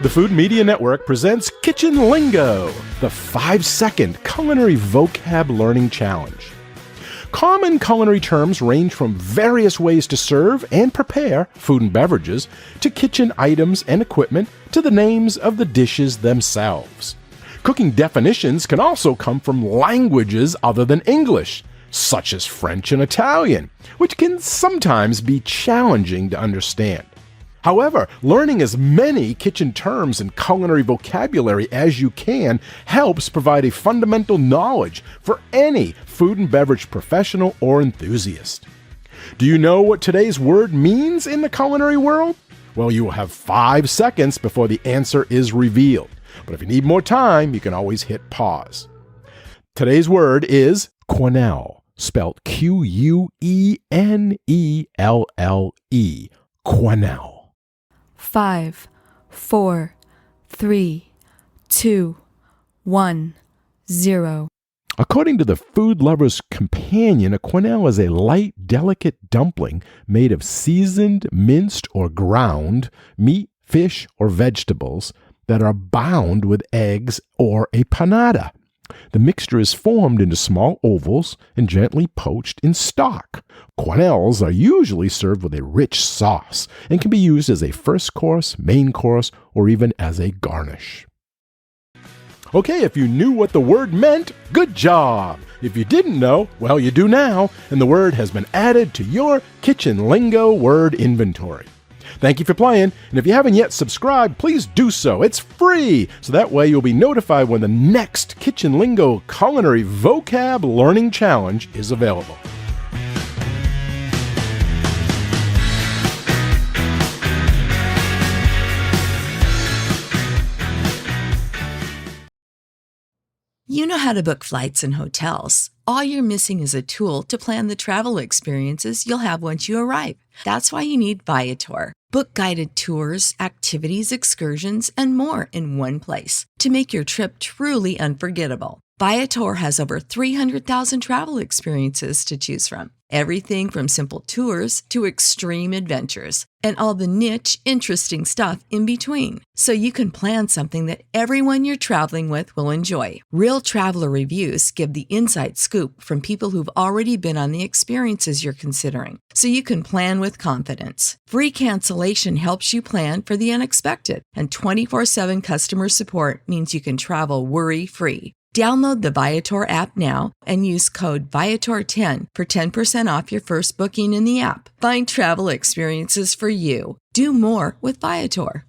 The Food Media Network presents Kitchen Lingo, the 5-second culinary vocab learning challenge. Common culinary terms range from various ways to serve and prepare food and beverages, to kitchen items and equipment, to the names of the dishes themselves. Cooking definitions can also come from languages other than English, such as French and Italian, which can sometimes be challenging to understand. However, learning as many kitchen terms and culinary vocabulary as you can helps provide a fundamental knowledge for any food and beverage professional or enthusiast. Do you know what today's word means in the culinary world? Well, you will have 5 seconds before the answer is revealed. But if you need more time, you can always hit pause. Today's word is Quenelle, spelled Quenelle. Quenelle. 5, 4, 3, 2, 1, 0. According to the Food Lover's Companion, a quenelle is a light, delicate dumpling made of seasoned, minced, or ground meat, fish, or vegetables that are bound with eggs or a panada. The mixture is formed into small ovals and gently poached in stock. Quenelles are usually served with a rich sauce and can be used as a first course, main course, or even as a garnish. Okay, if you knew what the word meant, good job! If you didn't know, well, you do now, and the word has been added to your Kitchen Lingo word inventory. Thank you for playing, and if you haven't yet subscribed, please do so. It's free, so that way you'll be notified when the next Kitchen Lingo Culinary Vocab Learning Challenge is available. You know how to book flights and hotels. All you're missing is a tool to plan the travel experiences you'll have once you arrive. That's why you need Viator. Book guided tours, activities, excursions, and more in one place to make your trip truly unforgettable. Viator has over 300,000 travel experiences to choose from. Everything from simple tours to extreme adventures and all the niche, interesting stuff in between. So you can plan something that everyone you're traveling with will enjoy. Real traveler reviews give the inside scoop from people who've already been on the experiences you're considering. So you can plan with confidence. Free cancellation helps you plan for the unexpected. And 24/7 customer support means you can travel worry-free. Download the Viator app now and use code Viator10 for 10% off your first booking in the app. Find travel experiences for you. Do more with Viator.